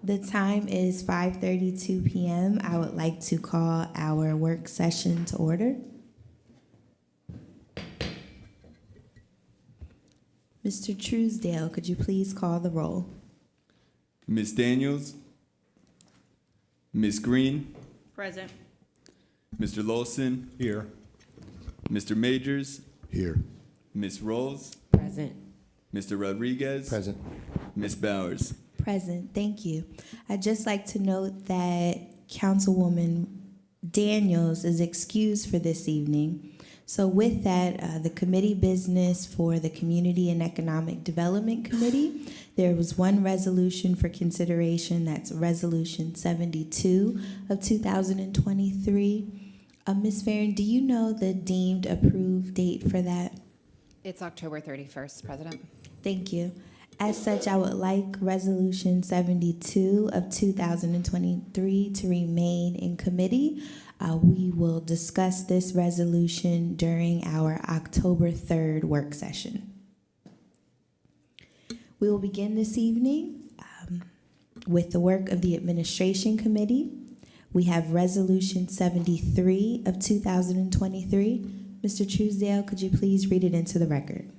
The time is 5:32 p.m. I would like to call our work session to order. Mr. Truesdale, could you please call the roll? Ms. Daniels, Ms. Green, Present. Mr. Lawson, Here. Mr. Majors, Here. Ms. Rolls, Present. Mr. Rodriguez, Present. Ms. Bowers. Present, thank you. I'd just like to note that Councilwoman Daniels is excused for this evening. So with that, the committee business for the Community and Economic Development Committee, there was one resolution for consideration, that's Resolution 72 of 2023. Ms. Farron, do you know the deemed approved date for that? It's October 31st, President. Thank you. As such, I would like Resolution 72 of 2023 to remain in committee. We will discuss this resolution during our October 3rd work session. We will begin this evening with the work of the Administration Committee. We have Resolution 73 of 2023. Mr. Truesdale, could you please read it into the record?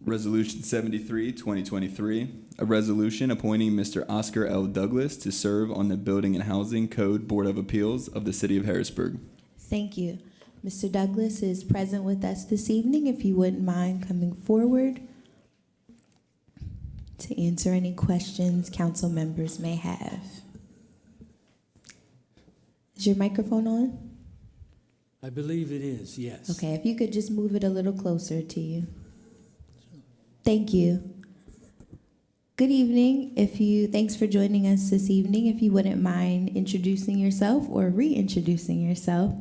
Resolution 73, 2023, a resolution appointing Mr. Oscar L. Douglas to serve on the Building and Housing Code Board of Appeals of the City of Harrisburg. Thank you. Mr. Douglas is present with us this evening. If you wouldn't mind coming forward to answer any questions council members may have. Is your microphone on? I believe it is, yes. Okay, if you could just move it a little closer to you. Thank you. Good evening. Thanks for joining us this evening. If you wouldn't mind introducing yourself or reintroducing yourself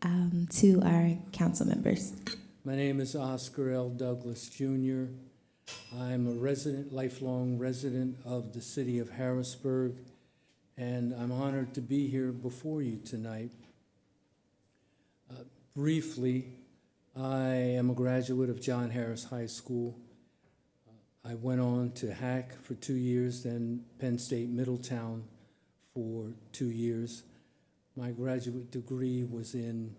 to our council members. My name is Oscar L. Douglas, Jr. I'm a lifelong resident of the city of Harrisburg, and I'm honored to be here before you tonight. Briefly, I am a graduate of John Harris High School. I went on to Hack for 2 years, then Penn State Middletown for 2 years. My graduate degree was in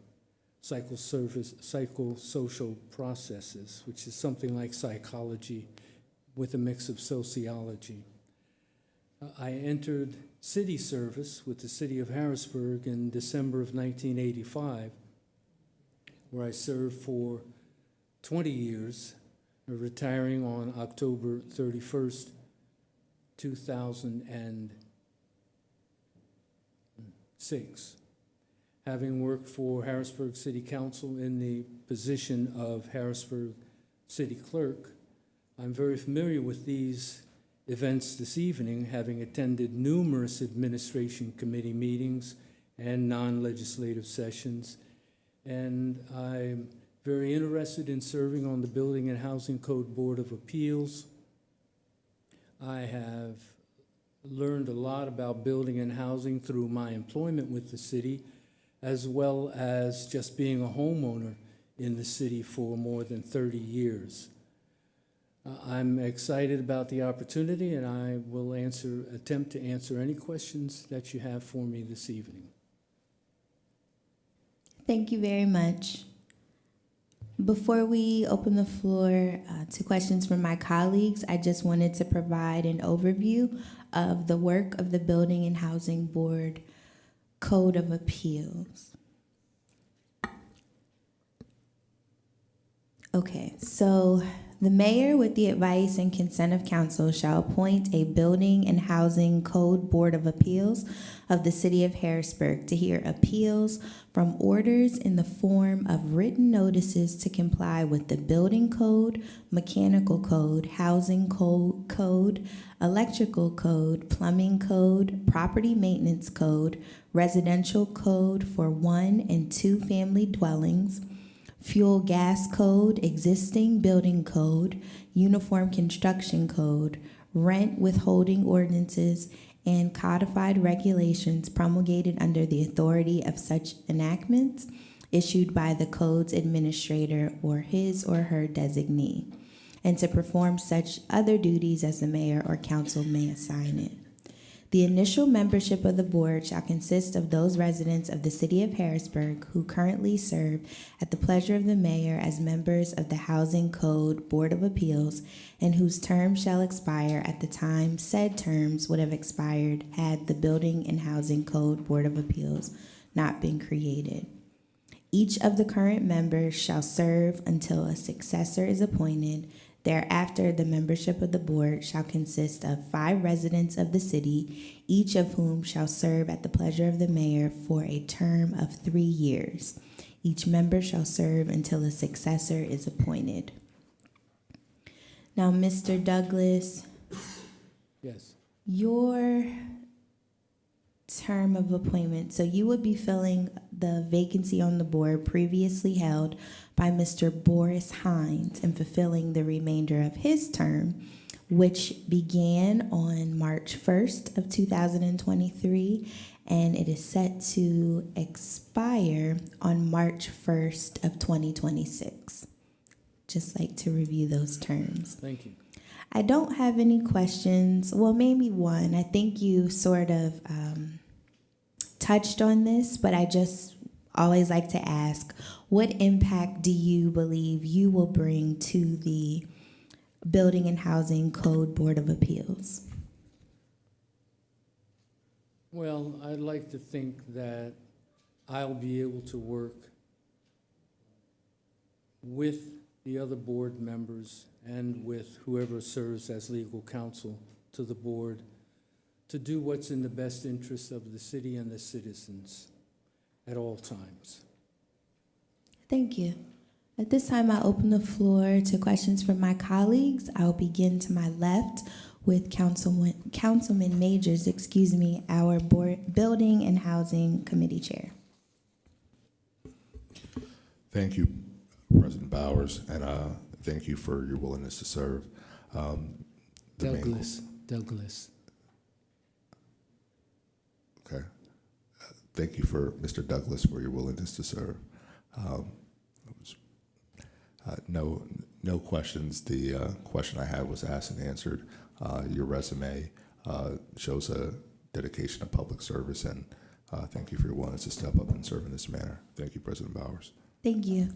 psychosocial processes, which is something like psychology with a mix of sociology. I entered city service with the city of Harrisburg in December of 1985, where I served for 20 years, retiring on October 31st, 2006. Having worked for Harrisburg City Council in the position of Harrisburg City Clerk, I'm very familiar with these events this evening, having attended numerous administration committee meetings and non-legislative sessions, and I'm very interested in serving on the Building and Housing Code Board of Appeals. I have learned a lot about building and housing through my employment with the city, as well as just being a homeowner in the city for more than 30 years. I'm excited about the opportunity, and I will attempt to answer any questions that you have for me this evening. Thank you very much. Before we open the floor to questions from my colleagues, I just wanted to provide an overview of the work of the Building and Housing Board Code of Appeals. Okay, so the mayor, with the advice and consent of council, shall appoint a Building and Housing Code Board of Appeals of the City of Harrisburg to hear appeals from orders in the form of written notices to comply with the Building Code, Mechanical Code, Housing Code, Electrical Code, Plumbing Code, Property Maintenance Code, Residential Code for 1 and 2 family dwellings, Fuel Gas Code, Existing Building Code, Uniform Construction Code, Rent Withholding Ordinances, and codified regulations promulgated under the authority of such enactments issued by the code's administrator or his or her designee, and to perform such other duties as the mayor or council may assign it. The initial membership of the board shall consist of those residents of the city of Harrisburg who currently serve at the pleasure of the mayor as members of the Housing Code Board of Appeals and whose term shall expire at the time said terms would have expired had the Building and Housing Code Board of Appeals not been created. Each of the current members shall serve until a successor is appointed. Thereafter, the membership of the board shall consist of 5 residents of the city, each of whom shall serve at the pleasure of the mayor for a term of 3 years. Each member shall serve until a successor is appointed. Now, Mr. Douglas, Yes. your term of appointment, so you would be filling the vacancy on the board previously held by Mr. Boris Hines and fulfilling the remainder of his term, which began on March 1st of 2023, and it is set to expire on March 1st of 2026. Just like to review those terms. Thank you. I don't have any questions. Well, maybe one. I think you sort of touched on this, but I just always like to ask, what impact do you believe you will bring to the Building and Housing Code Board of Appeals? Well, I'd like to think that I'll be able to work with the other board members and with whoever serves as legal counsel to the board to do what's in the best interest of the city and the citizens at all times. Thank you. At this time, I open the floor to questions from my colleagues. I'll begin to my left with Councilman Majors, our Building and Housing Committee Chair. Thank you, President Bowers, and thank you for your willingness to serve. Douglas. Okay. Thank you for Mr. Douglas for your willingness to serve. No questions. The question I had was asked and answered. Your resume shows a dedication to public service, and thank you for your willingness to step up and serve in this manner. Thank you, President Bowers. Thank you.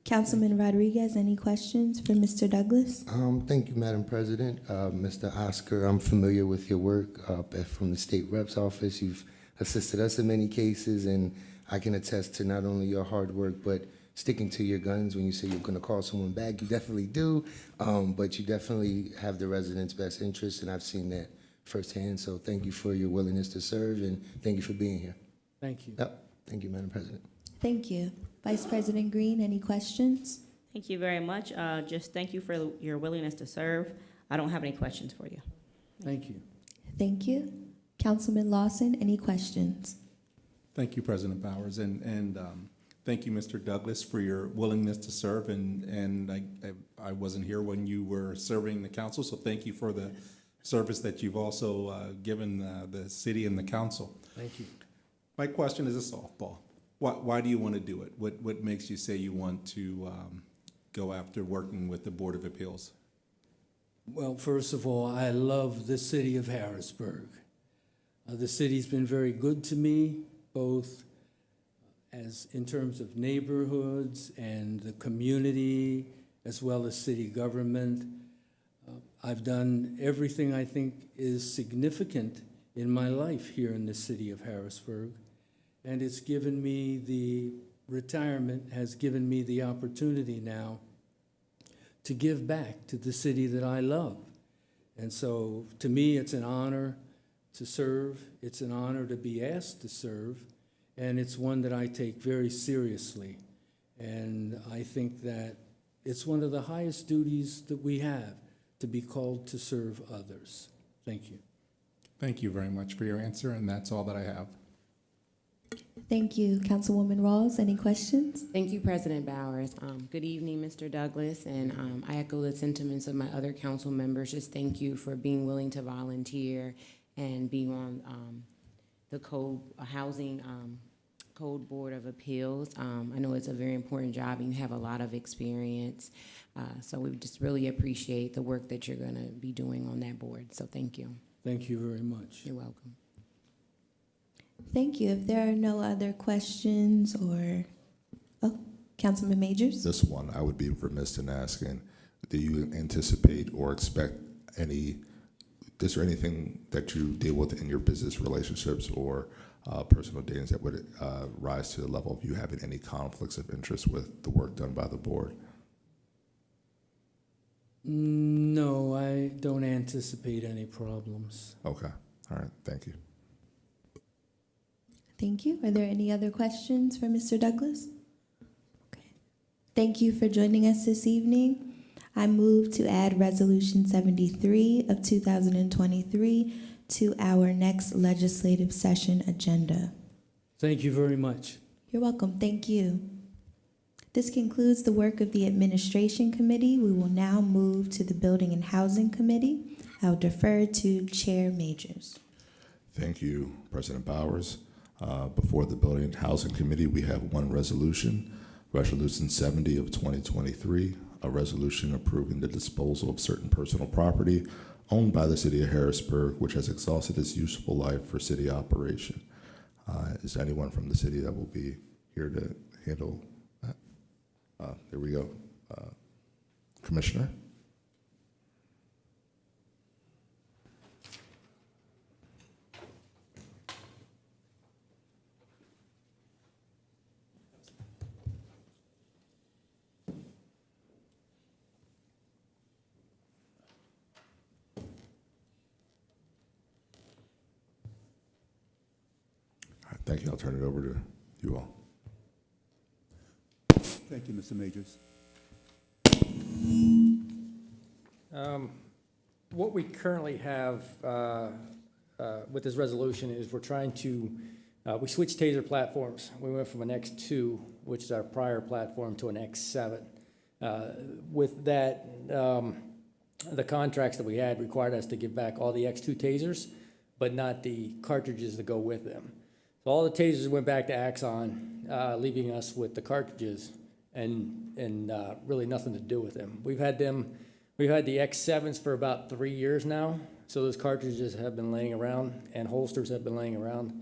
Councilman Rodriguez, any questions for Mr. Douglas? Thank you, Madam President. Mr. Oscar, I'm familiar with your work from the State Rep's Office. You've assisted us in many cases, and I can attest to not only your hard work, but sticking to your guns. When you say you're going to call someone back, you definitely do, but you definitely have the residents' best interests, and I've seen that firsthand. So thank you for your willingness to serve, and thank you for being here. Thank you. Yep. Thank you, Madam President. Thank you. Vice President Green, any questions? Thank you very much. Just thank you for your willingness to serve. I don't have any questions for you. Thank you. Thank you. Councilman Lawson, any questions? Thank you, President Bowers, and thank you, Mr. Douglas, for your willingness to serve. And I wasn't here when you were serving the council, so thank you for the service that you've also given the city and the council. Thank you. My question is a softball. Why do you want to do it? What makes you say you want to go after working with the Board of Appeals? Well, first of all, I love the city of Harrisburg. The city's been very good to me, both as in terms of neighborhoods and the community, as well as city government. I've done everything I think is significant in my life here in the city of Harrisburg, and it's given me the retirement, has given me the opportunity now to give back to the city that I love. And so to me, it's an honor to serve. It's an honor to be asked to serve. And it's one that I take very seriously. And I think that it's one of the highest duties that we have, to be called to serve others. Thank you. Thank you very much for your answer, and that's all that I have. Thank you. Councilwoman Rawls, any questions? Thank you, President Bowers. Good evening, Mr. Douglas, and I echo the sentiments of my other council members. Just thank you for being willing to volunteer and being on the Housing Code Board of Appeals. I know it's a very important job, and you have a lot of experience. So we just really appreciate the work that you're going to be doing on that board. So thank you. Thank you very much. You're welcome. Thank you. If there are no other questions or, oh, Councilman Majors? This one, I would be remiss in asking, do you anticipate or expect is there anything that you deal with in your business relationships or personal dealings that would rise to the level of you having any conflicts of interest with the work done by the board? No, I don't anticipate any problems. Okay. All right. Thank you. Thank you. Are there any other questions for Mr. Douglas? Okay. Thank you for joining us this evening. I move to add Resolution 73 of 2023 to our next legislative session agenda. Thank you very much. You're welcome. Thank you. This concludes the work of the Administration Committee. We will now move to the Building and Housing Committee. I'll defer to Chair Majors. Thank you, President Bowers. Before the Building and Housing Committee, we have one resolution, Resolution 70 of 2023, a resolution approving the disposal of certain personal property owned by the City of Harrisburg, which has exhausted its useful life for city operation. Is there anyone from the city that will be here to handle that? There we go. Commissioner? Thank you. I'll turn it over to you all. Thank you, Mr. Majors. What we currently have with this resolution is we're trying to, we switched TASER platforms. We went from an X2, which is our prior platform, to an X7. With that, the contracts that we had required us to give back all the X2 TASERs, but not the cartridges that go with them. So all the TASERs went back to Axon, leaving us with the cartridges and really nothing to do with them. We've had the X7s for about 3 years now, so those cartridges have been laying around and holsters have been laying around.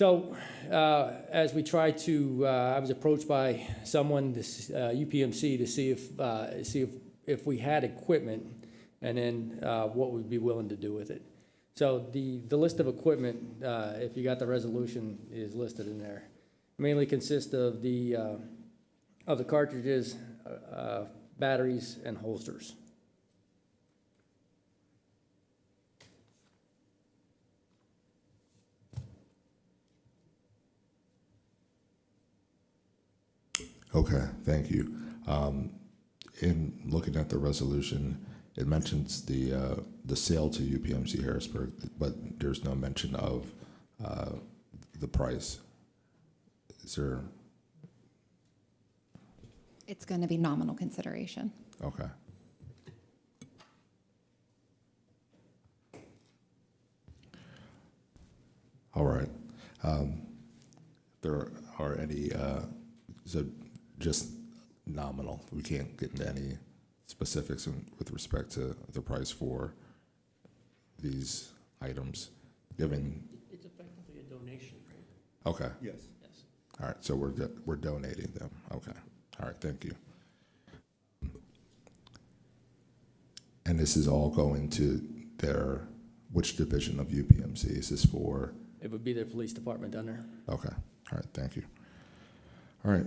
As we try to, I was approached by someone, this UPMC, to see if we had equipment, and then what we'd be willing to do with it. So the list of equipment, if you got the resolution, is listed in there. Mainly consists of the cartridges, batteries, and holsters. Okay, thank you. In looking at the resolution, it mentions the sale to UPMC Harrisburg, but there's no mention of the price. Is there? It's going to be nominal consideration. Okay. All right. There are any, so just nominal. We can't get into any specifics with respect to the price for these items, given. It's effectively a donation, right? Okay. Yes. Yes. All right. So we're donating them. Okay. All right. Thank you. And this is all going to which division of UPMC is this for? It would be their police department down there. Okay. All right. Thank you. All right.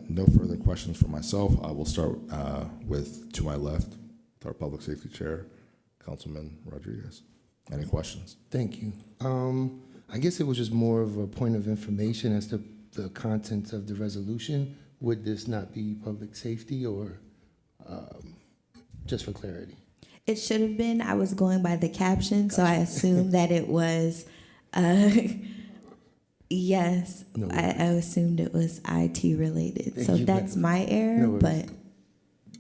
No further questions for myself. I will start with, to my left, with our Public Safety Chair, Councilman Rodriguez. Any questions? Thank you. I guess it was just more of a point of information as to the contents of the resolution. Would this not be public safety, or just for clarity? It should have been. I was going by the caption, so I assumed that it was. Yes, No I assumed it was IT related. Thank So you, that's ma'am. my error, No worries. but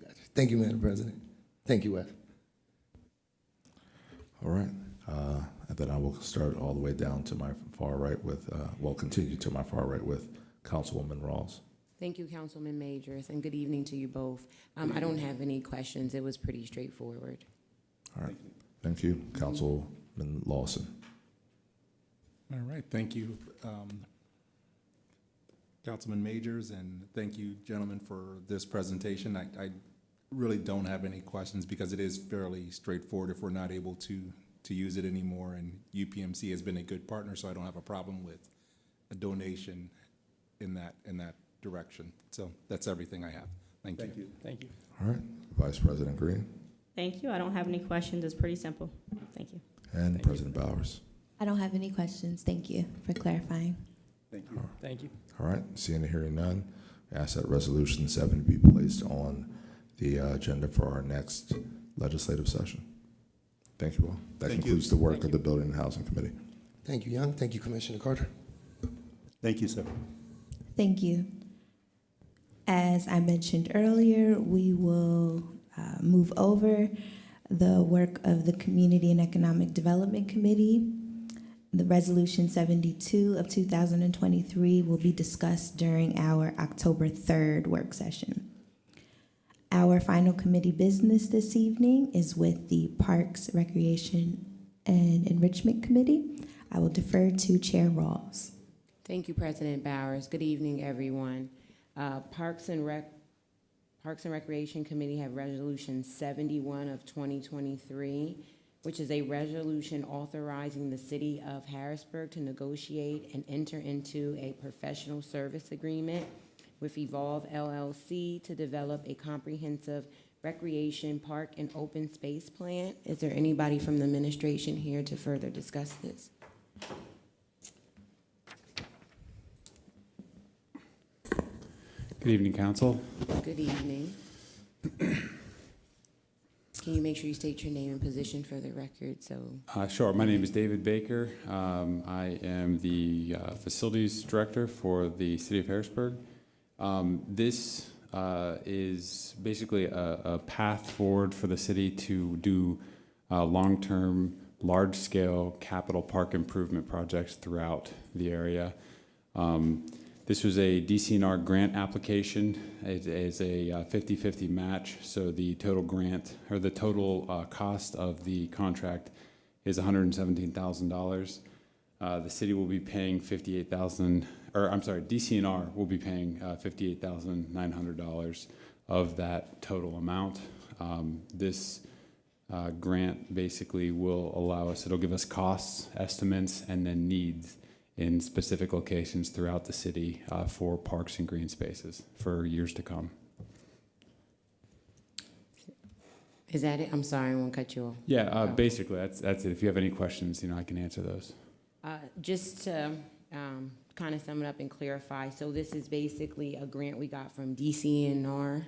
Gotcha. Thank you, Madam President. Thank you, Wes. All right. And then I will start all the way down to my far right with, continue to my far right with Councilwoman Rawls. Thank you, Councilman Majors, and good evening to you both. I don't have any questions. It was pretty straightforward. All right. Thank you. Councilman Lawson. All right, thank you, Councilman Majors, and thank you, gentlemen, for this presentation. I really don't have any questions because it is fairly straightforward if we're not able to use it anymore, and UPMC has been a good partner, so I don't have a problem with a donation in that direction. So that's everything I have. Thank you. Thank you. All right. Vice President Green Thank you. I don't have any questions. It's pretty simple. Thank you. and President Bowers. I don't have any questions. Thank you for clarifying. Thank you. Thank you. All right. Seeing and hearing none, I ask that Resolution 7 be placed on the agenda for our next legislative session. Thank you all. That Thank concludes you. the work Thank of the Building and Housing Committee. Thank you, Young. Thank you, Commissioner Carter. Thank you, sir. Thank you. As I mentioned earlier, we will move over the work of the Community and Economic Development Committee. The Resolution 72 of 2023 will be discussed during our October 3rd work session. Our final committee business this evening is with the Parks, Recreation, and Enrichment Committee. I will defer to Chair Rawls. Thank you, President Bowers. Good evening, everyone. Parks and Recreation Committee have Resolution 71 of 2023, which is a resolution authorizing the City of Harrisburg to negotiate and enter into a professional service agreement with Evolve LLC to develop a comprehensive recreation, park, and open space plan. Is there anybody from the administration here to further discuss this? Good evening, Council. Good evening. Can you make sure you state your name and position for the record? Sure. My name is David Baker. I am the Facilities Director for the City of Harrisburg. This is basically a path forward for the city to do long-term, large-scale capital park improvement projects throughout the area. This was a DCNR grant application. It is a 50-50 match, so the total grant, or the total cost of the contract is $117,000. The city will be paying DCNR will be paying $58,900 of that total amount. This grant basically will allow us, it'll give us costs, estimates, and then needs in specific locations throughout the city for parks and green spaces for years to come. Is that it? I'm sorry, I won't cut you off. Yeah, basically that's it. If you have any questions, I can answer those. Just to kind of sum it up and clarify, so this is basically a grant we got from DCNR?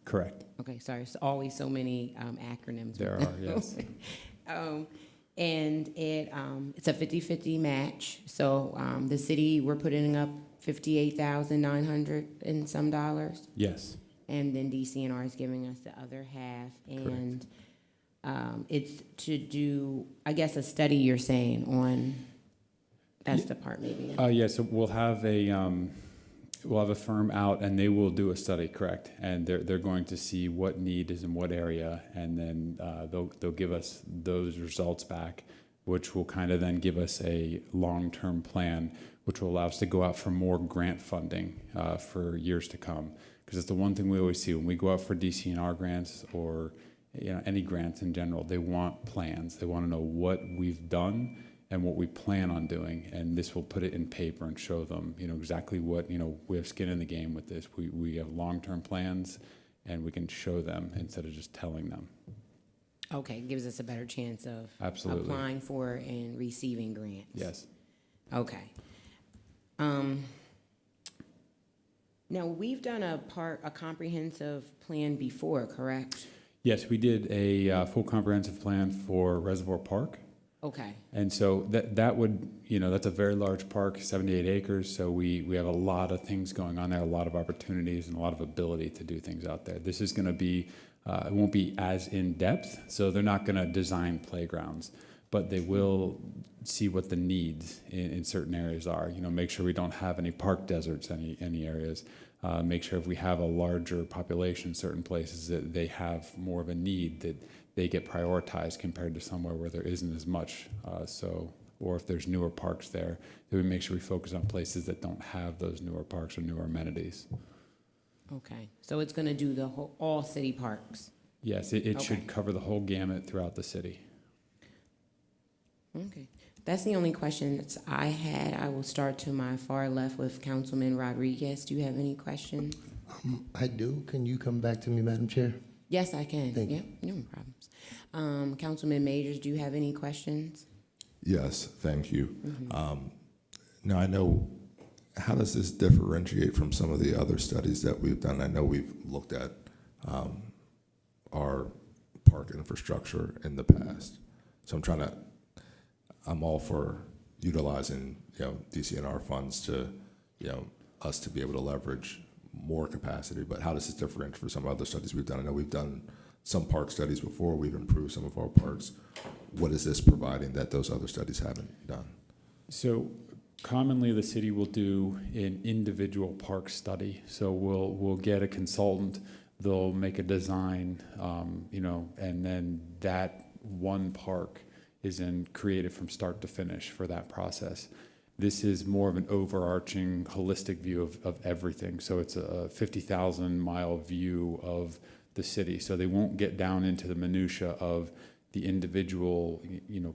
Correct. Okay, sorry, it's always so many acronyms. There are, yes. And it's a 50-50 match. So the city, we're putting up $58,900 and some dollars. Yes. And then DCNR is giving us the other half. And it's to do, I guess, a study you're saying on, that's the part maybe. Yeah, so we'll have a firm out and they will do a study, correct? And they're going to see what need is in what area, and then they'll give us those results back, which will kind of then give us a long-term plan, which will allow us to go out for more grant funding for years to come. Because it's the one thing we always see when we go out for DCNR grants or any grants in general, they want plans. They want to know what we've done and what we plan on doing, and this will put it in paper and show them, exactly what, we have skin in the game with this. We have long-term plans, and we can show them instead of just telling them. Okay, gives us a better chance of Absolutely. Applying for and receiving grants. Yes. Okay. Now, we've done a comprehensive plan before, correct? Yes, we did a full comprehensive plan for Reservoir Park. Okay. And so that would, that's a very large park, 78 acres. So we have a lot of things going on there, a lot of opportunities and a lot of ability to do things out there. This is going to be, it won't be as in depth. So they're not going to design playgrounds, but they will see what the needs in certain areas are. Make sure we don't have any park deserts, any areas. make sure if we have a larger population in certain places that they have more of a need, that they get prioritized compared to somewhere where there isn't as much. Or if there's newer parks there, that we make sure we focus on places that don't have those newer parks or newer amenities. Okay, so it's gonna do the whole, all city parks? Yes, it Okay. should cover the whole gamut throughout the city. Okay, that's the only questions I had. I will start to my far left with Councilman Rodriguez. Do you have any questions? I do. Can you come back to me, Madam Chair? Yes, I can. Thank you. Yeah, no problems. Councilman Majors, do you have any questions? Yes, thank you. Now, I know, how does this differentiate from some of the other studies that we've done? I know we've looked at our park infrastructure in the past. So I'm all for utilizing, DCNR funds to, us to be able to leverage more capacity, but how does this differentiate from some other studies we've done? I know we've done some park studies before, we've improved some of our parks. What is this providing that those other studies haven't done? So commonly the city will do an individual park study. So we'll get a consultant, they'll make a design, and then that one park is then created from start to finish for that process. This is more of an overarching, holistic view of everything. So it's a 50,000-mile view of the city. So they won't get down into the minutia of the individual,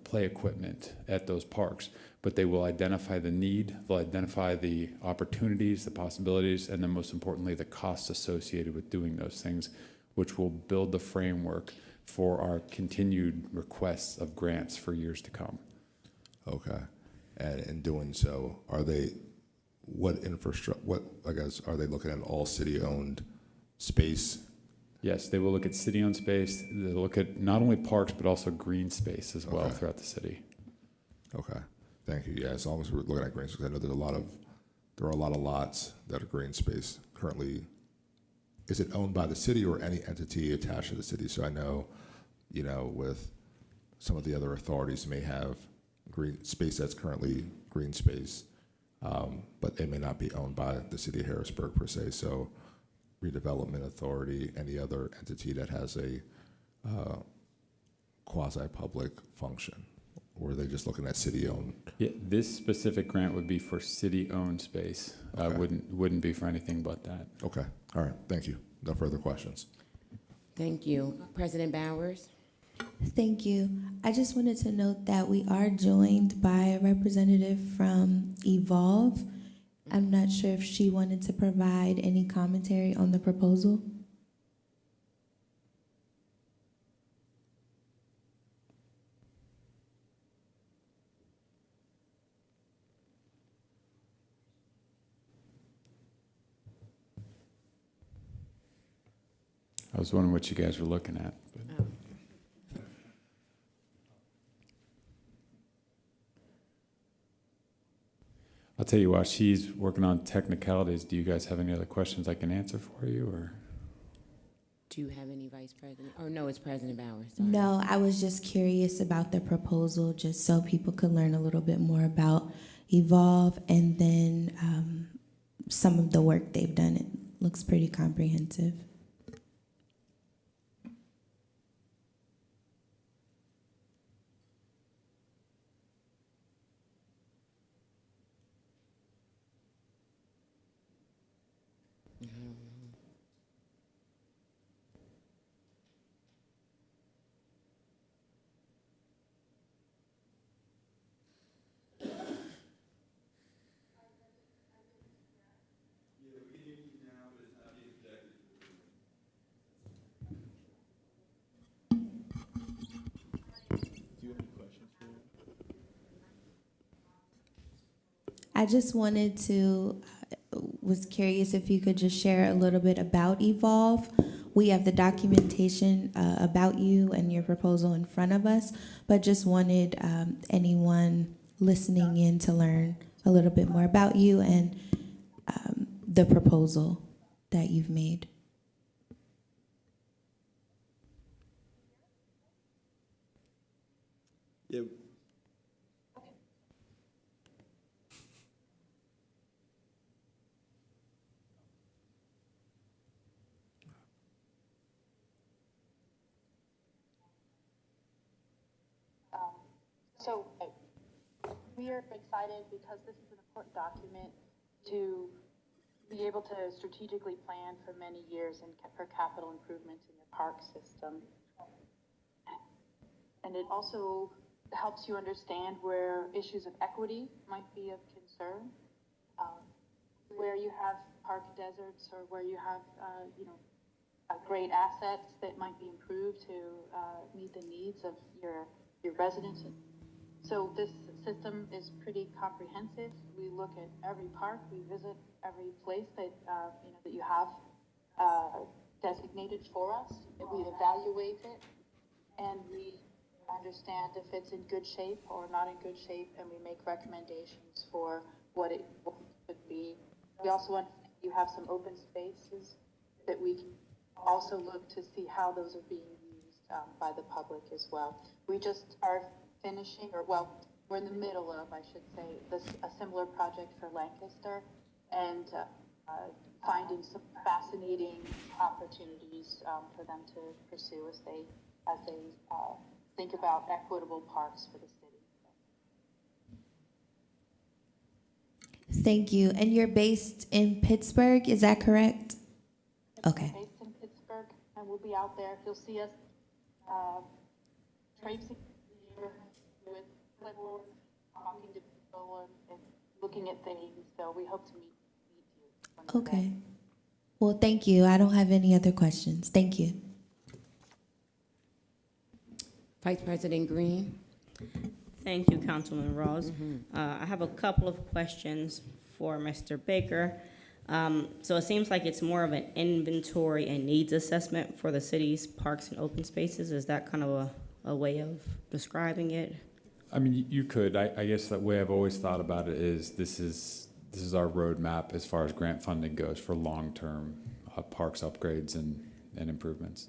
play equipment at those parks, but they will identify the need, they'll identify the opportunities, the possibilities, and then most importantly, the costs associated with doing those things, which will build the framework for our continued requests of grants for years to come. Okay. And in doing so, are they looking at all city-owned space? Yes, they will look at city-owned space. They'll look at not only parks, but also green space as well Okay. throughout the city. Okay, thank you. Yeah, as long as we're looking at green space, I know there are a lot of lots that are green space currently. Is it owned by the city or any entity attached to the city? So I know, with some of the other authorities may have green space that's currently green space, but they may not be owned by the city of Harrisburg per se. So redevelopment authority, any other entity that has a quasi-public function, or are they just looking at city-owned? Yeah, this specific grant would be for city-owned space. Okay. Wouldn't be for anything but that. Okay, all right, thank you. No further questions. Thank you. President Bowers? Thank you. I just wanted to note that we are joined by a representative from Evolve. I'm not sure if she wanted to provide any commentary on the proposal. I was wondering what you guys were looking at. But. I'll tell you while she's working on technicalities, do you guys have any other questions I can answer for you, or? Do you have any Vice President? Oh, no, it's President Bowers. Sorry. No, I was just curious about the proposal, just so people could learn a little bit more about Evolve and then some of the work they've done. It looks pretty comprehensive. I just wanted to, was curious if you could just share a little bit about Evolve. We have the documentation about you and your proposal in front of us, but just wanted anyone listening in to learn a little bit more about you and the proposal that you've made. Yeah. So we are excited because this is an important document to be able to strategically plan for many years and for capital improvements in your park system. And it also helps you understand where issues of equity might be of concern, where you have park deserts or where you have, great assets that might be improved to meet the needs of your residents. So this system is pretty comprehensive. We look at every park, we visit every place that that you have designated for us. We evaluate it, and we understand if it's in good shape or not in good shape, and we make recommendations for what it could be. We also understand you have some open spaces that we can also look to see how those are being used by the public as well. We just are finishing, we're in the middle of, I should say, a similar project for Lancaster, and finding some fascinating opportunities for them to pursue as they think about equitable parks for the city. Thank you. And you're based in Pittsburgh, is that correct? Okay. Based in Pittsburgh, and we'll be out there. You'll see us traipsing with clipboards, talking to people, and looking at things. So we hope to meet you. Okay. Well, thank you. I don't have any other questions. Thank you. Vice President Green. Thank you, Councilman Rawls. I have a couple of questions for Mr. Baker. So it seems like it's more of an inventory and needs assessment for the city's parks and open spaces. Is that kind of a way of describing it? I mean, you could. I guess the way I've always thought about it is this is our roadmap as far as grant funding goes for long-term parks upgrades and improvements.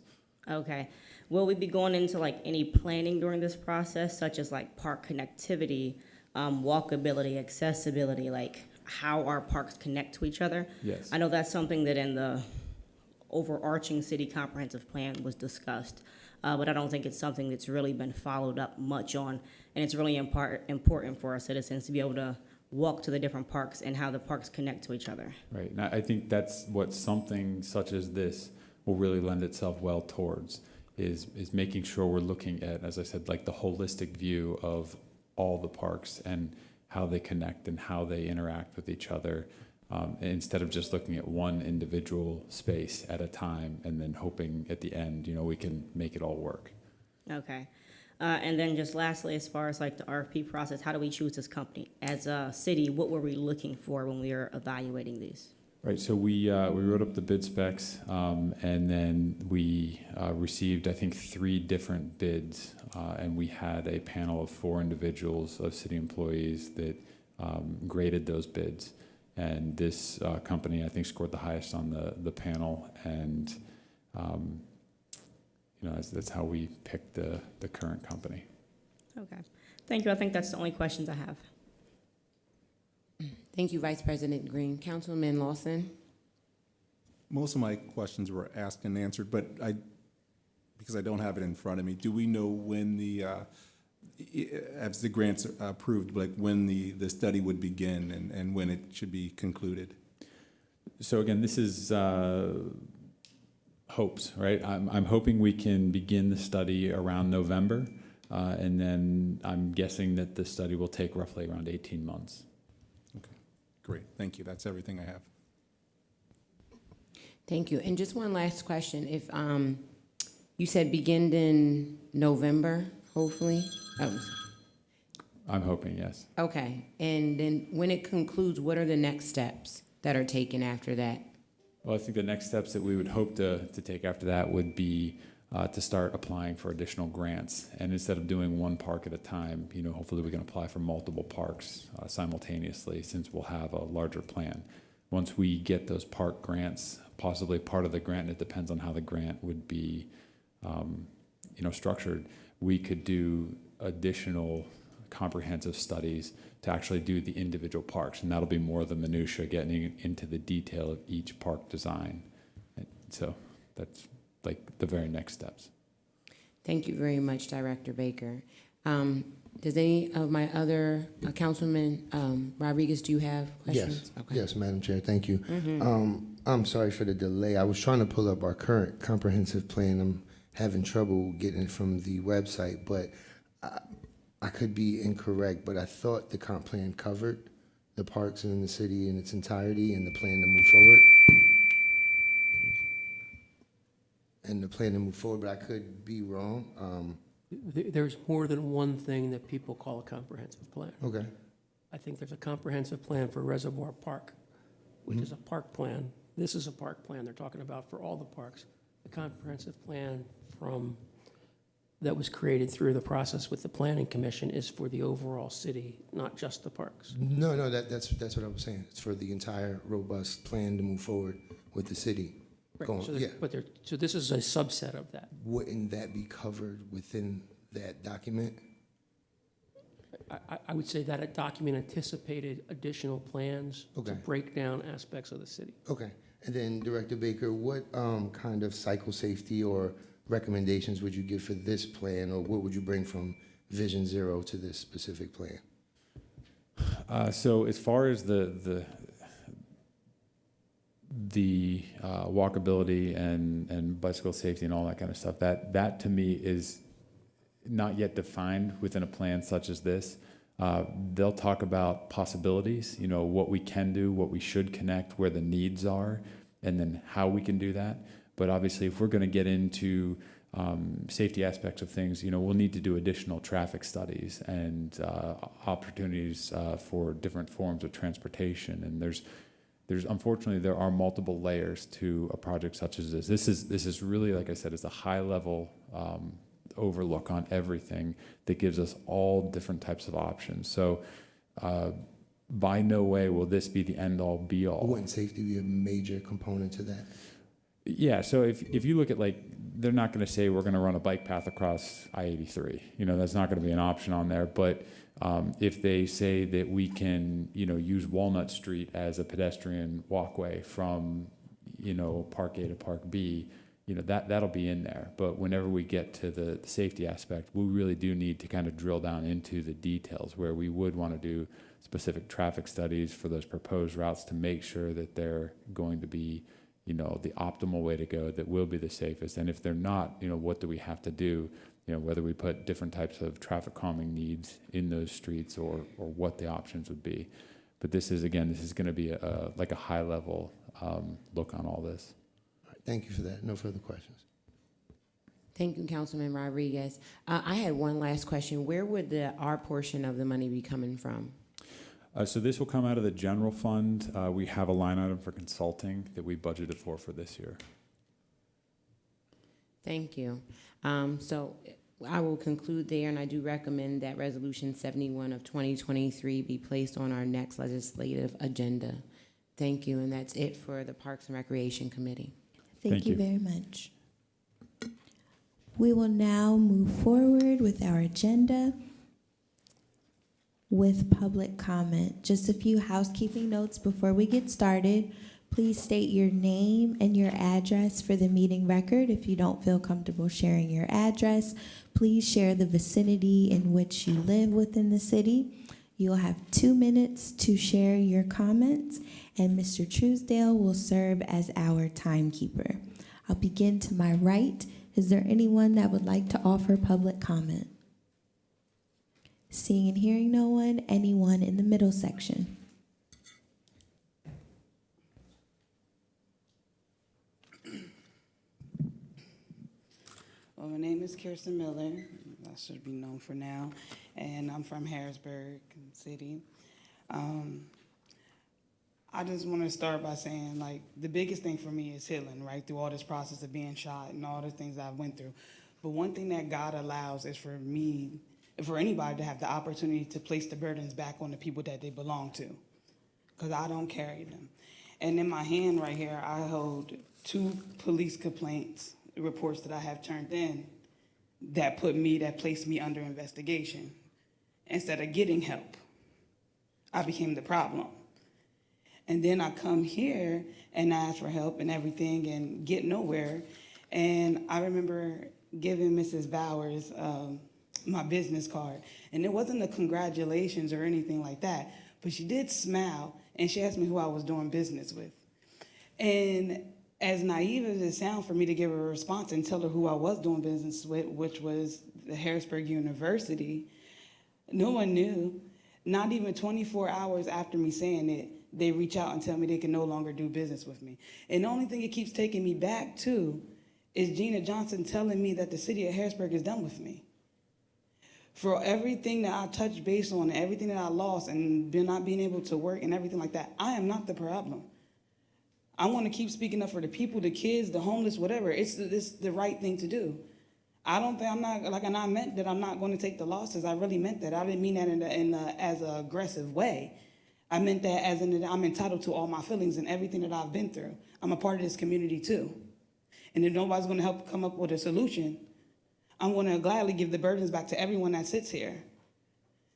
Okay. Will we be going into like any planning during this process, such as like park connectivity, walkability, accessibility, like how our parks connect to each other? Yes. I know that's something that in the overarching city comprehensive plan was discussed, but I don't think it's something that's really been followed up much on. And it's really important for our citizens to be able to walk to the different parks and how the parks connect to each other. Right. And I think that's what something such as this will really lend itself well towards, is making sure we're looking at, as I said, like the holistic view of all the parks and how they connect and how they interact with each other, instead of just looking at one individual space at a time and then hoping at the end, we can make it all work. Okay. And then just lastly, as far as like the RFP process, how do we choose this company? As a city, what were we looking for when we were evaluating these? Right, so we wrote up the bid specs, and then we received, I think, 3 different bids, and we had a panel of 4 individuals of city employees that graded those bids. And this company, I think, scored the highest on the panel, and that's how we picked the current company. Okay. Thank you. I think that's the only questions I have. Thank you, Vice President Green. Councilman Lawson. Most of my questions were asked and answered, but because I don't have it in front of me, do we know when as the grants are approved, like when the study would begin and when it should be concluded? So again, this is hopes, right? I'm hoping we can begin the study around November, and then I'm guessing that the study will take roughly around 18 months. Okay, great. Thank you. That's everything I have. Thank you. And just one last question. If you said begin in November, hopefully? I'm hoping, yes. Okay. And then when it concludes, what are the next steps that are taken after that? Well, I think the next steps that we would hope to take after that would be to start applying for additional grants. And instead of doing one park at a time, hopefully we can apply for multiple parks simultaneously, since we'll have a larger plan. Once we get those park grants, possibly part of the grant, it depends on how the grant would be structured, we could do additional comprehensive studies to actually do the individual parks, and that'll be more of the minutia, getting into the detail of each park design. And so that's like the very next steps. Thank you very much, Director Baker. Does any of my other Councilman Rodriguez, do you have questions? Yes, yes, Madam Chair, thank you. I'm sorry for the delay. I was trying to pull up our current comprehensive plan. I'm having trouble getting it from the website, but I could be incorrect, but I thought the comp plan covered the parks in the city in its entirety and the plan to move forward. But I could be wrong. There's more than one thing that people call a comprehensive plan. Okay. I think there's a comprehensive plan for Reservoir Park, which is a park plan. This is a park plan they're talking about for all the parks. The comprehensive plan that was created through the process with the Planning Commission is for the overall city, not just the parks. No, that's what I was saying. It's for the entire robust plan to move forward with the city. Right, so this is a subset of that. Wouldn't that be covered within that document? I would say that a document anticipated additional plans to Okay. break down aspects of the city. Okay. And then Director Baker, what kind of cycle safety or recommendations would you give for this plan, or what would you bring from Vision Zero to this specific plan? So as far as the walkability and bicycle safety and all that kind of stuff, that to me is not yet defined within a plan such as this. They'll talk about possibilities, what we can do, what we should connect, where the needs are, and then how we can do that. But obviously, if we're going to get into safety aspects of things, we'll need to do additional traffic studies and opportunities for different forms of transportation. And there's unfortunately, there are multiple layers to a project such as this. This is really, like I said, it's a high level overlook on everything that gives us all different types of options. So by no way will this be the end all be all. Wouldn't safety be a major component to that? Yeah, so if you look at, they're not going to say we're going to run a bike path across I-83. That's not going to be an option on there. But if they say that we can, use Walnut Street as a pedestrian walkway from, Park A to Park B, that'll be in there. But whenever we get to the safety aspect, we really do need to kind of drill down into the details where we would want to do specific traffic studies for those proposed routes to make sure that they're going to be the optimal way to go, that will be the safest. And if they're not, what do we have to do? Whether we put different types of traffic calming needs in those streets or what the options would be. But this is going to be a high level look on all this. All right, thank you for that. No further questions. Thank you, Councilman Rodriguez. I had one last question. Where would our portion of the money be coming from? So this will come out of the general fund. We have a line item for consulting that we budgeted for this year. Thank you. So I will conclude there, and I do recommend that Resolution 71 of 2023 be placed on our next legislative agenda. Thank you, and that's it for the Parks and Recreation Committee. Thank you very much. We will now move forward with our agenda with public comment. Just a few housekeeping notes before we get started. Please state your name and your address for the meeting record. If you don't feel comfortable sharing your address, please share the vicinity in which you live within the city. You'll have 2 minutes to share your comments, and Mr. Truesdale will serve as our timekeeper. I'll begin to my right. Is there anyone that would like to offer public comment? Seeing and hearing no one, anyone in the middle section? Well, my name is Kirsten Miller. That should be known for now. And I'm from Harrisburg City. I just want to start by saying, the biggest thing for me is healing, right, through all this process of being shot and all the things I went through. But one thing that God allows is for me, for anybody to have the opportunity to place the burdens back on the people that they belong to, because I don't carry them. And in my hand right here, I hold 2 police complaints, reports that I have turned in that placed me under investigation. Instead of getting help, I became the problem. And then I come here and ask for help and everything and get nowhere. And I remember giving Mrs. Bowers my business card. And it wasn't a congratulations or anything like that, but she did smile and she asked me who I was doing business with. And as naive as it sounds for me to give her a response and tell her who I was doing business with, which was the Harrisburg University, no one knew. Not even 24 hours after me saying it, they reach out and tell me they can no longer do business with me. And the only thing it keeps taking me back to is Gina Johnson telling me that the city of Harrisburg is done with me. For everything that I touched base on, and everything that I lost, and not being able to work and everything like that, I am not the problem. I want to keep speaking up for the people, the kids, the homeless, whatever. It's the right thing to do. I don't think and I meant that I'm not going to take the losses. I really meant that. I didn't mean that as an aggressive way. I meant that as in that I'm entitled to all my feelings and everything that I've been through. I'm a part of this community too. And if nobody's going to help come up with a solution, I'm going to gladly give the burdens back to everyone that sits here,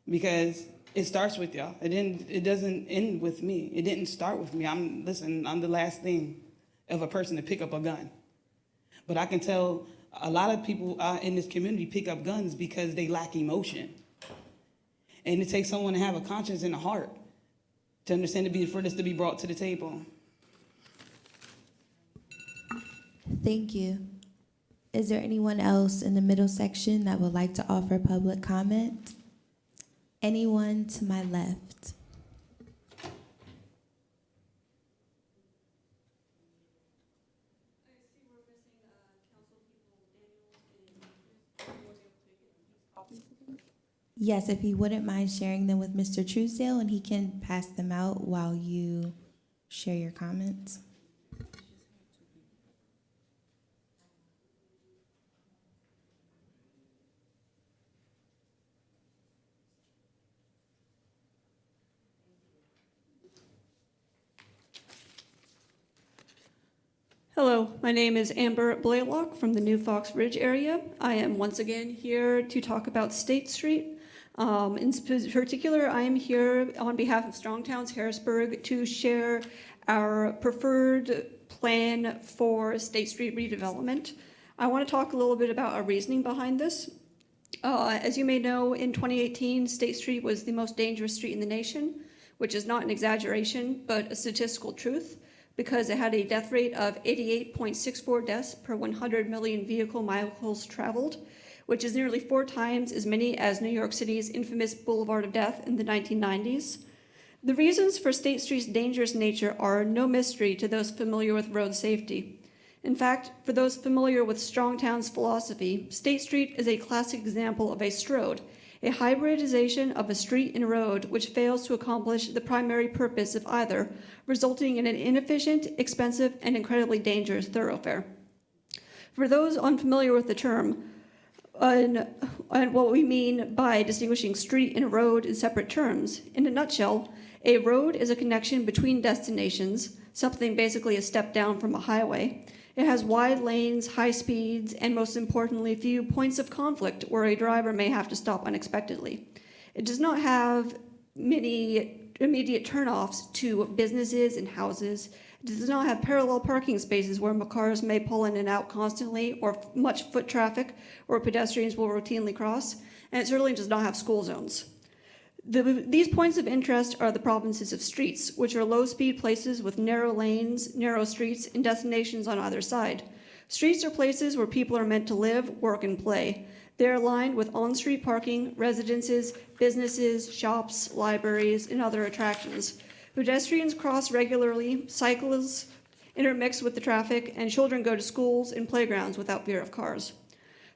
because it starts with y'all. It doesn't end with me. It didn't start with me. I'm the last thing of a person to pick up a gun. But I can tell a lot of people in this community pick up guns because they lack emotion. And it takes someone to have a conscience and a heart to understand for this to be brought to the table. Thank you. Is there anyone else in the middle section that would like to offer public comment? Anyone to my left? Yes, if you wouldn't mind sharing them with Mr. Truesdale, and he can pass them out while you share your comments. Hello, my name is Amber Blaylock from the New Fox Ridge area. I am once again here to talk about State Street. In particular, I am here on behalf of Strong Towns Harrisburg to share our preferred plan for State Street redevelopment. I want to talk a little bit about our reasoning behind this. As you may know, in 2018, State Street was the most dangerous street in the nation, which is not an exaggeration, but a statistical truth, because it had a death rate of 88.64 deaths per 100 million vehicle miles traveled, which is nearly 4 times as many as New York City's infamous Boulevard of Death in the 1990s. The reasons for State Street's dangerous nature are no mystery to those familiar with road safety. In fact, for those familiar with Strong Town's philosophy, State Street is a classic example of a STROAD, a hybridization of a street and road which fails to accomplish the primary purpose of either, resulting in an inefficient, expensive, and incredibly dangerous thoroughfare. For those unfamiliar with the term, and what we mean by distinguishing street and road in separate terms, in a nutshell, a road is a connection between destinations, something basically a step down from a highway. It has wide lanes, high speeds, and most importantly, few points of conflict where a driver may have to stop unexpectedly. It does not have many immediate turnoffs to businesses and houses. It does not have parallel parking spaces where cars may pull in and out constantly, or much foot traffic where pedestrians will routinely cross, and it certainly does not have school zones. These points of interest are the provinces of streets, which are low-speed places with narrow lanes, narrow streets, and destinations on either side. Streets are places where people are meant to live, work, and play. They are lined with on-street parking, residences, businesses, shops, libraries, and other attractions. Pedestrians cross regularly, cyclists intermix with the traffic, and children go to schools and playgrounds without fear of cars.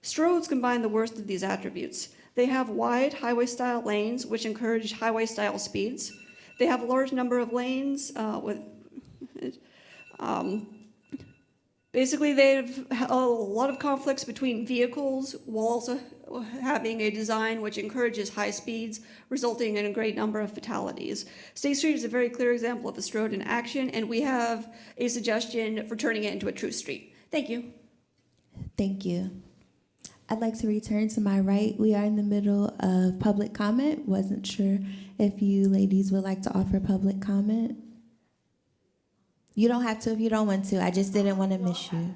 STROADs combine the worst of these attributes. They have wide highway-style lanes, which encourage highway-style speeds. They have a large number of lanes basically, they have a lot of conflicts between vehicles, while also having a design which encourages high speeds, resulting in a great number of fatalities. State Street is a very clear example of a STROAD in action, and we have a suggestion for turning it into a true street. Thank you. Thank you. I'd like to return to my right. We are in the middle of public comment. Wasn't sure if you ladies would like to offer public comment. You don't have to if you don't want to. I just didn't want to miss you.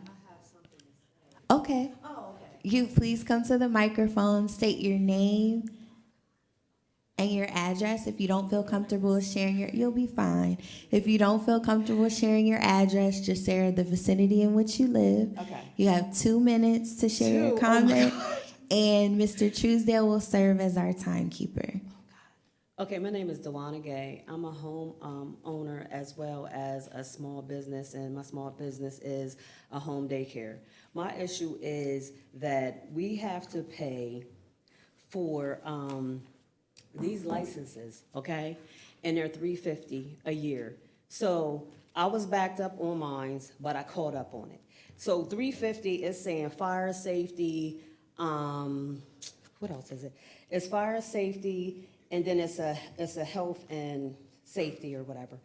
Okay. you please come to the microphone, state your name and your address. If you don't feel comfortable sharing you'll be fine. If you don't feel comfortable sharing your address, just share the vicinity in which you live. Okay. You have 2 minutes to share your comment, and Mr. Truesdale will serve as our timekeeper. Okay, my name is Dewana Gay. I'm a home owner as well as a small business, and my small business is a home daycare. My issue is that we have to pay for these licenses, okay? And they're $350 a year. So I was backed up on mine, but I caught up on it. So $350 is saying fire safety, what else is it? It's fire safety, and then it's a health and safety or whatever.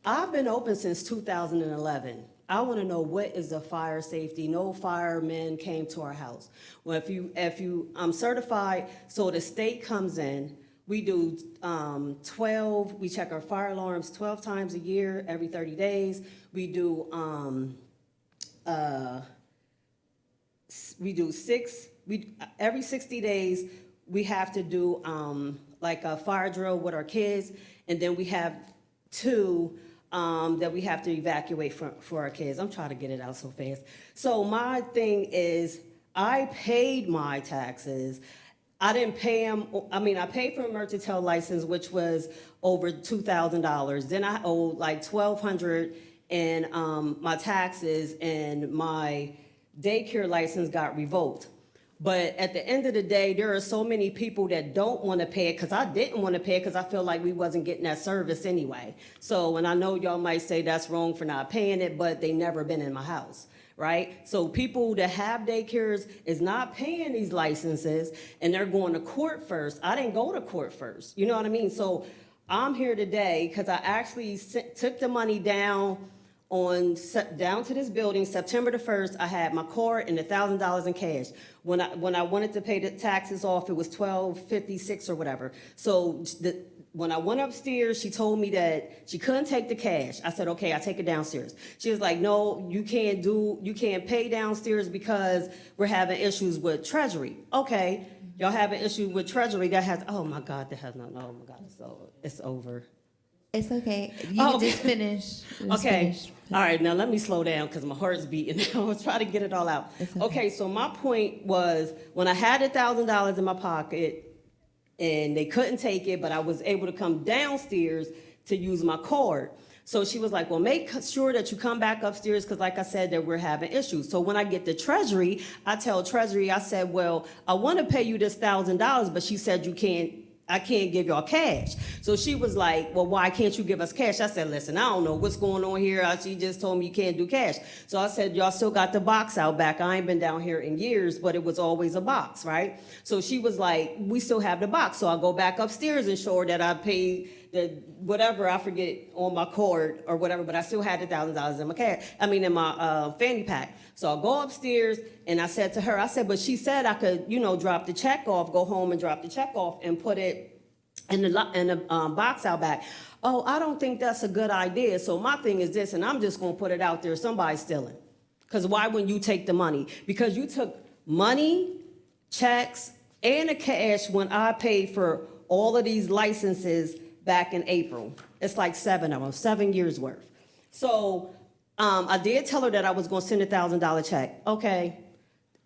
I've been open since 2011. I want to know what is the fire safety. No firemen came to our house. Well, I'm certified, so the state comes in. We do 12. We check our fire alarms 12 times a year, every 30 days. We do six. Every 60 days we have to do like a fire drill with our kids, and then we have 2 that we have to evacuate for our kids. I'm trying to get it out so fast. So my thing is, I paid my taxes. I didn't pay them. I mean, I paid for a Mercantile license, which was over $2,000. Then I owed like $1,200 in my taxes, and my daycare license got revoked. But at the end of the day, there are so many people that don't want to pay it, because I didn't want to pay it because I feel like we wasn't getting that service anyway. So, and I know y'all might say that's wrong for not paying it, but they never been in my house, right? So people that have daycares is not paying these licenses, and they're going to court first. I didn't go to court first, you know what I mean? So I'm here today because I actually took the money down to this building. September the 1st, I had my card and $1,000 in cash. When I wanted to pay the taxes off, it was $1,256 or whatever. So when I went upstairs, she told me that she couldn't take the cash. I said, okay, I'll take it downstairs. She was like, no, you can't pay downstairs because we're having issues with Treasury. Okay, y'all have an issue with Treasury oh my God, it's over. It's okay. You can just finish. Finish. All right, now let me slow down because my heart's beating. I was trying to get it all out. Okay, so my point was, when I had $1,000 in my pocket and they couldn't take it, but I was able to come downstairs to use my card. So she was like, well, make sure that you come back upstairs because, like I said, that we're having issues. So when I get to Treasury, I tell Treasury, I said, well, I want to pay you this $1,000, but she said I can't give y'all cash. So she was like, well, why can't you give us cash? I said, listen, I don't know what's going on here. She just told me you can't do cash. So I said, y'all still got the box out back. I ain't been down here in years, but it was always a box, right? So she was like, we still have the box. So I go back upstairs and show her that I paid the whatever, I forget, on my card or whatever, but I still had $1,000 in my cash. in my fanny pack. So I go upstairs and I said to her, but she said I could, drop the check off, go home and drop the check off and put it in the box out back. Oh, I don't think that's a good idea. So my thing is this, and I'm just gonna put it out there, somebody's stealing. Because why wouldn't you take the money? Because you took money, checks, and the cash when I paid for all of these licenses back in April. It's like 7 of them, 7 years worth. So I did tell her that I was gonna send $1,000 check. Okay,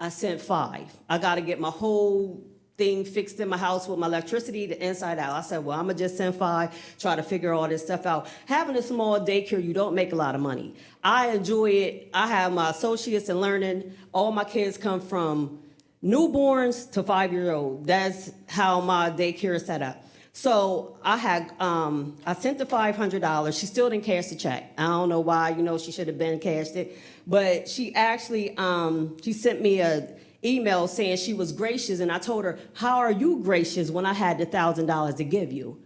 I sent 5. I gotta get my whole thing fixed in my house with my electricity, the inside out. I said, well, I'm gonna just send 5, try to figure all this stuff out. Having a small daycare, you don't make a lot of money. I enjoy it. I have my associates in learning. All my kids come from newborns to 5-year-old. That's how my daycare is set up. So I sent the $500. She still didn't cash the check. I don't know why, she should have been cashed it. But she actually, she sent me a email saying she was gracious, and I told her, how are you gracious when I had the $1,000 to give you?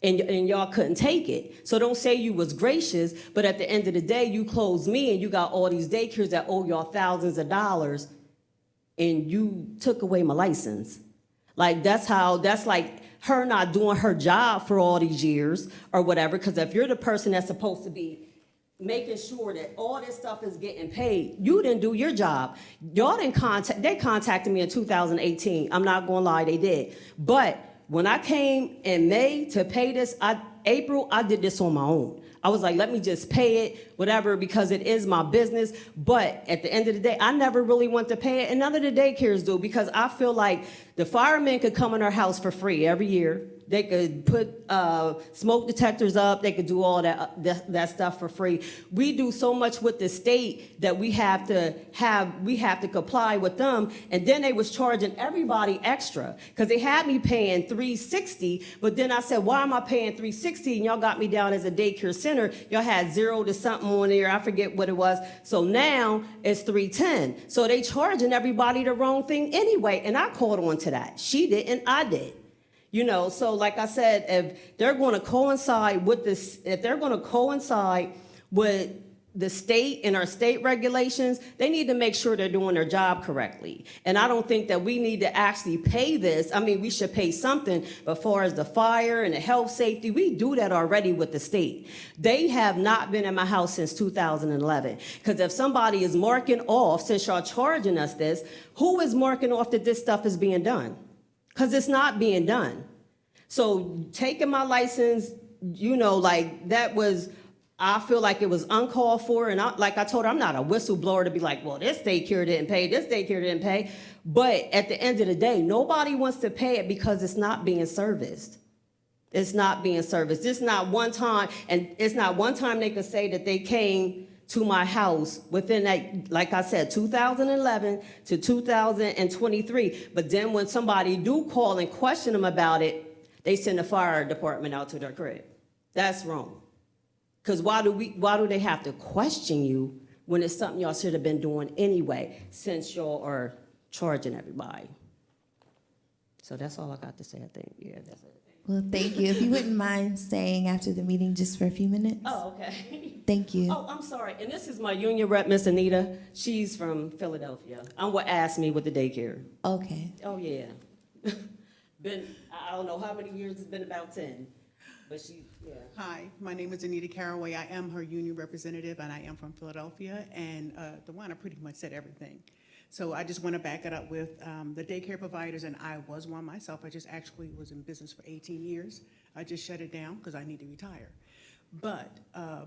And y'all couldn't take it. So don't say you was gracious, but at the end of the day, you closed me and you got all these daycares that owe y'all thousands of dollars, and you took away my license. Like, that's like her not doing her job for all these years or whatever, because if you're the person that's supposed to be making sure that all this stuff is getting paid. You didn't do your job. Y'all didn't they contacted me in 2018. I'm not gonna lie, they did. But when I came in May to pay this, April, I did this on my own. I was like, let me just pay it, whatever, because it is my business. But at the end of the day, I never really want to pay it, and none of the daycares do, because I feel like the firemen could come in our house for free every year. They could put smoke detectors up. They could do all that stuff for free. We do so much with the state that we have to comply with them. And then they was charging everybody extra because they had me paying $360. But then I said, why am I paying $360? And y'all got me down as a daycare center. Y'all had 0 to something on there. I forget what it was. So now it's $310. So they charging everybody the wrong thing anyway. And I caught on to that. She didn't. I did. You know, so like I said, if they're going to coincide with this, if they're going to coincide with the state and our state regulations, they need to make sure they're doing their job correctly. And I don't think that we need to actually pay this. I mean, we should pay something, but as far as the fire and the health safety, we do that already with the state. They have not been in my house since 2011. Because if somebody is marking off, since y'all charging us this, who is marking off that this stuff is being done? Because it's not being done. So taking my license, you know, like that was, I feel like it was uncalled for. And like I told her, I'm not a whistleblower to be like, well, this daycare didn't pay, this daycare didn't pay. But at the end of the day, nobody wants to pay it because it's not being serviced. It's not being serviced. It's not one time, and it's not one time they could say that they came to my house within that, like I said, 2011 to 2023. But then when somebody do call and question them about it, they send the fire department out to their crib. That's wrong. Because why do they have to question you when it's something y'all should have been doing anyway, since y'all are charging everybody? So that's all I got to say, I think. Yeah, that's it. Well, thank you. If you wouldn't mind staying after the meeting just for a few minutes. Oh, okay. Thank you. Oh, I'm sorry. And this is my union rep, Miss Anita. She's from Philadelphia. I'm what asked me with the daycare. Okay. Oh, yeah. Been, I don't know how many years, it's been about 10. But she, yeah. Hi, my name is Anita Caraway. I am her union representative, and I am from Philadelphia. And DeWanna pretty much said everything. So I just want to back it up with the daycare providers, and I was one myself. I just actually was in business for 18 years. I just shut it down because I need to retire. But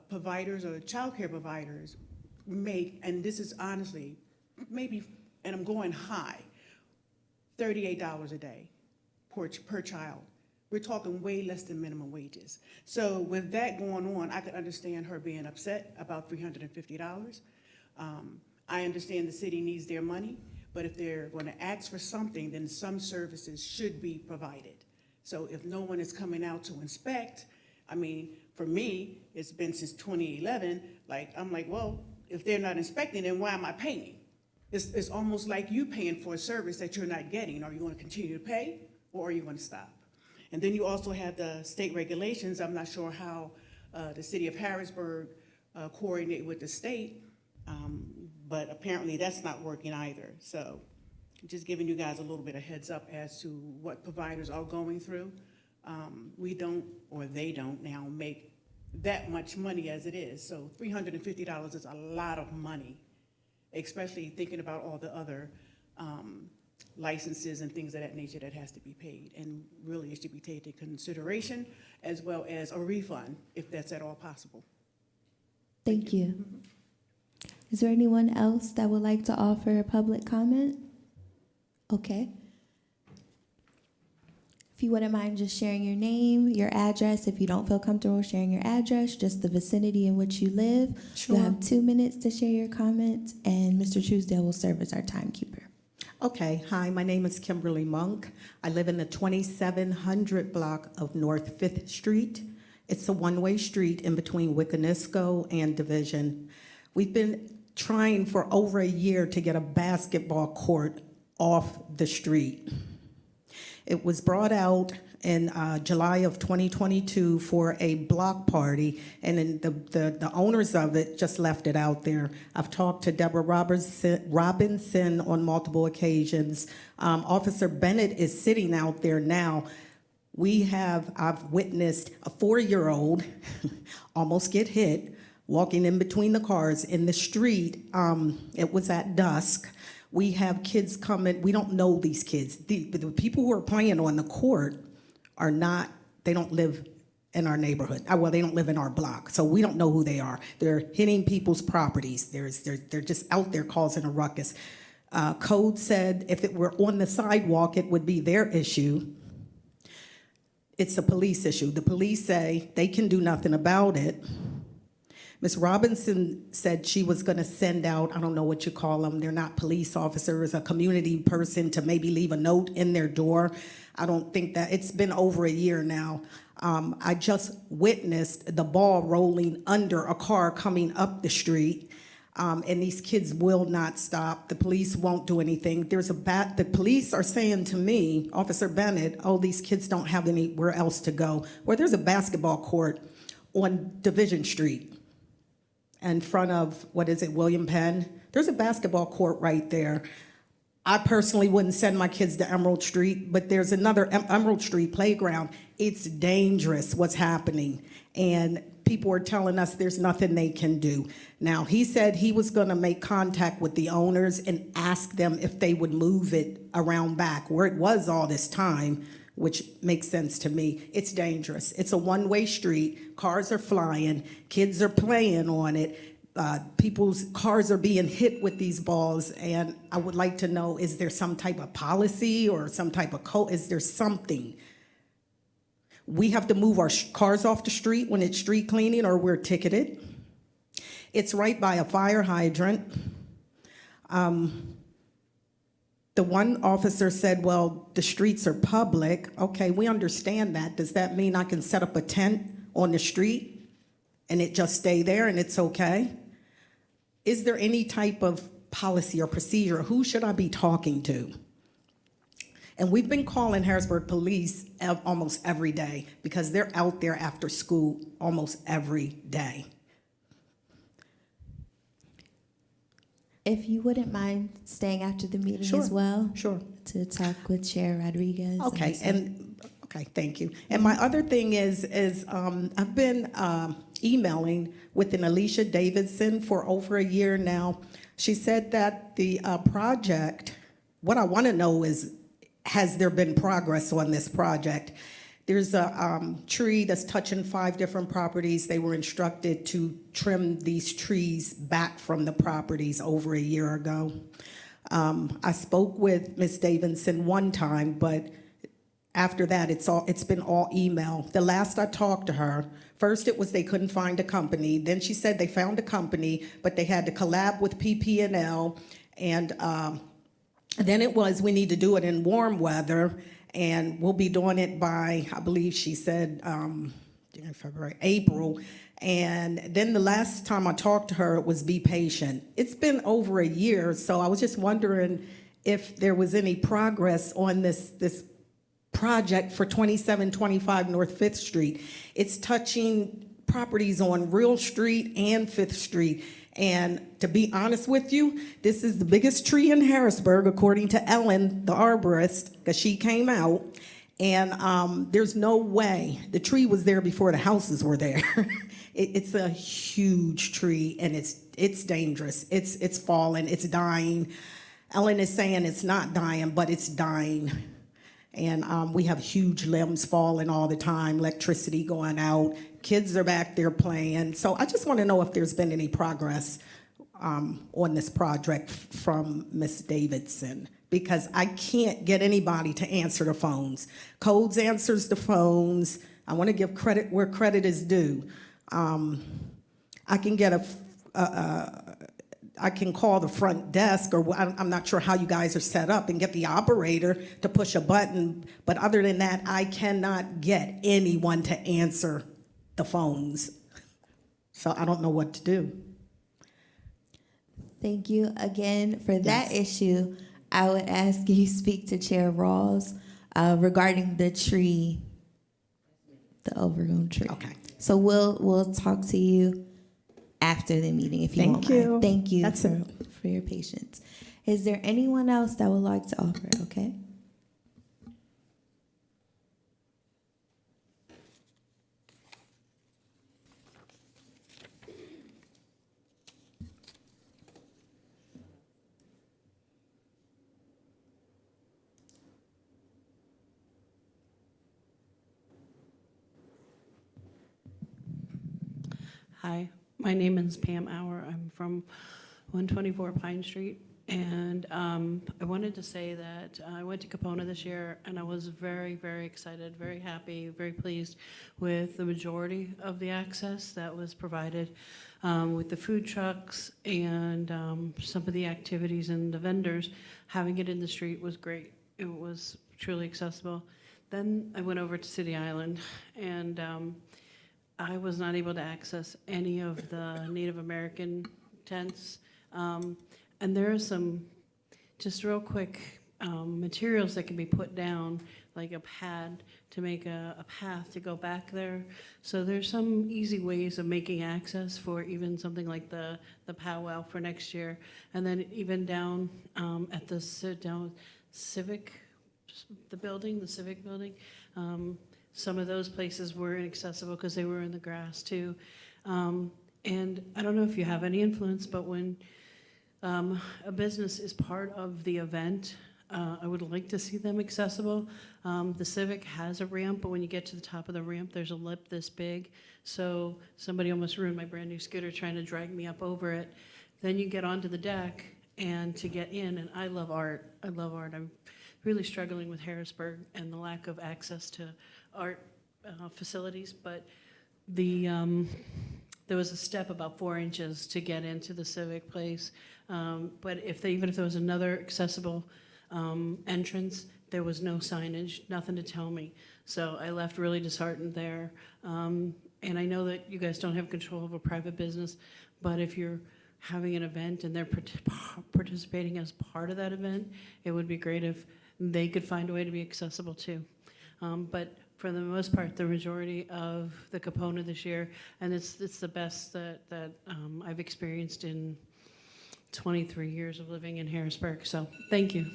providers or child care providers make, and this is honestly, maybe, and I'm going high, $38 a day per child. We're talking way less than minimum wages. So with that going on, I could understand her being upset about $350. I understand the city needs their money, but if they're going to ask for something, then some services should be provided. So if no one is coming out to inspect, I mean, for me, it's been since 2011, I'm like, well, if they're not inspecting, then why am I paying? It's almost like you paying for a service that you're not getting. Are you going to continue to pay, or are you going to stop? And then you also have the state regulations. I'm not sure how the city of Harrisburg coordinate with the state, but apparently that's not working either. So just giving you guys a little bit of heads up as to what providers are going through. We don't, or they don't now, make that much money as it is. So $350 is a lot of money, especially thinking about all the other licenses and things of that nature that has to be paid. And really it should be taken into consideration, as well as a refund, if that's at all possible. Thank you. Is there anyone else that would like to offer a public comment? Okay. If you wouldn't mind just sharing your name, your address. If you don't feel comfortable sharing your address, just the vicinity in which you live. Sure. You have 2 minutes to share your comments, and Mr. Truesdale will serve as our timekeeper. Okay, hi, my name is Kimberly Monk. I live in the 2700 block of North 5th Street. It's a one-way street in between Wiccanisco and Division. We've been trying for over a year to get a basketball court off the street. It was brought out in July of 2022 for a block party, and then the owners of it just left it out there. I've talked to Deborah Robinson on multiple occasions. Officer Bennett is sitting out there now. I've witnessed a 4-year-old almost get hit walking in between the cars in the street. It was at dusk. We have kids coming. We don't know these kids. The people who are playing on the court are not, they don't live in our neighborhood. Well, they don't live in our block, so we don't know who they are. They're hitting people's properties. They're just out there causing a ruckus. Code said if it were on the sidewalk, it would be their issue. It's a police issue. The police say they can do nothing about it. Ms. Robinson said she was going to send out, I don't know what you call them, they're not police officers, a community person to maybe leave a note in their door. I don't think that, it's been over a year now. I just witnessed the ball rolling under a car coming up the street, and these kids will not stop. The police won't do anything. The police are saying to me, Officer Bennett, oh, these kids don't have anywhere else to go. Well, there's a basketball court on Division Street in front of, William Penn? There's a basketball court right there. I personally wouldn't send my kids to Emerald Street, but there's another Emerald Street playground. It's dangerous what's happening, and people are telling us there's nothing they can do. Now, he said he was gonna make contact with the owners and ask them if they would move it around back where it was all this time, which makes sense to me. It's dangerous. It's a one-way street. Cars are flying. Kids are playing on it. People's cars are being hit with these balls, and I would like to know, is there some type of policy or some type of code? Is there something? We have to move our cars off the street when it's street cleaning or we're ticketed. It's right by a fire hydrant. The one officer said, well, the streets are public. Okay, we understand that. Does that mean I can set up a tent on the street and it just stay there and it's okay? Is there any type of policy or procedure? Who should I be talking to? And we've been calling Harrisburg police almost every day because they're out there after school almost every day. If you wouldn't mind staying after the meeting Sure, as well? sure. To talk with Chair Rodriguez. Okay, okay, thank you. And my other thing is I've been emailing with an Alicia Davidson for over a year now. She said that the project, what I want to know is, has there been progress on this project? There's a tree that's touching 5 different properties. They were instructed to trim these trees back from the properties over a year ago. I spoke with Ms. Davidson one time, but after that, it's been all email. The last I talked to her, first it was they couldn't find a company. Then she said they found a company, but they had to collab with PP&L. And then it was, we need to do it in warm weather, and we'll be doing it by, I believe she said, February, April. And then the last time I talked to her, it was be patient. It's been over a year, so I was just wondering if there was any progress on this project for 2725 North 5th Street. It's touching properties on Real Street and 5th Street. And to be honest with you, this is the biggest tree in Harrisburg, according to Ellen, the arborist, because she came out. And there's no way. The tree was there before the houses were there. It's a huge tree, and it's dangerous. It's falling. It's dying. Ellen is saying it's not dying, but it's dying. And we have huge limbs falling all the time, electricity going out. Kids are back there playing. So I just want to know if there's been any progress on this project from Ms. Davidson, because I can't get anybody to answer the phones. Codes answers the phones. I want to give credit where credit is due. I can get I can call the front desk, or I'm not sure how you guys are set up, and get the operator to push a button. But other than that, I cannot get anyone to answer the phones. So I don't know what to do. Thank you again for that issue. I would ask you speak to Chair Rawls regarding the tree, the overgrown tree. Okay. So we'll talk to you after the meeting if you won't mind. Thank you for your patience. Is there anyone else that would like to offer? Okay. Hi, my name is Pam Auer. I'm from 124 Pine Street. And I wanted to say that I went to Capona this year, and I was very, very excited, very happy, very pleased with the majority of the access that was provided with the food trucks and some of the activities and the vendors. Having it in the street was great. It was truly accessible. Then I went over to City Island, and I was not able to access any of the Native American tents. And there are some, just real quick, materials that can be put down, like a pad to make a path to go back there. So there's some easy ways of making access for even something like the powwow for next year. And then even down at the civic building, some of those places were inaccessible because they were in the grass too. And I don't know if you have any influence, but when a business is part of the event, I would like to see them accessible. The Civic has a ramp, but when you get to the top of the ramp, there's a lip this big. So somebody almost ruined my brand new scooter trying to drag me up over it. Then you get onto the deck and to get in, and I love art. I'm really struggling with Harrisburg and the lack of access to art facilities, but there was a step about 4 inches to get into the Civic place. But even if there was another accessible entrance, there was no signage, nothing to tell me. So I left really disheartened there. And I know that you guys don't have control of a private business, but if you're having an event and they're participating as part of that event, it would be great if they could find a way to be accessible too. But for the most part, the majority of the Capona this year, and it's the best that I've experienced in 23 years of living in Harrisburg. So thank you.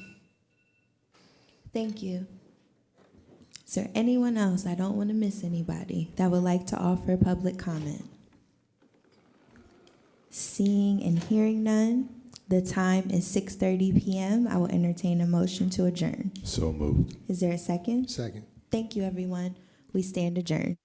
Thank you. Is there anyone else, I don't want to miss anybody, that would like to offer public comment? Seeing and hearing none, the time is 6:30 p.m. I will entertain a motion to adjourn. So moved. Is there a second? Second. Thank you, everyone. We stand adjourned.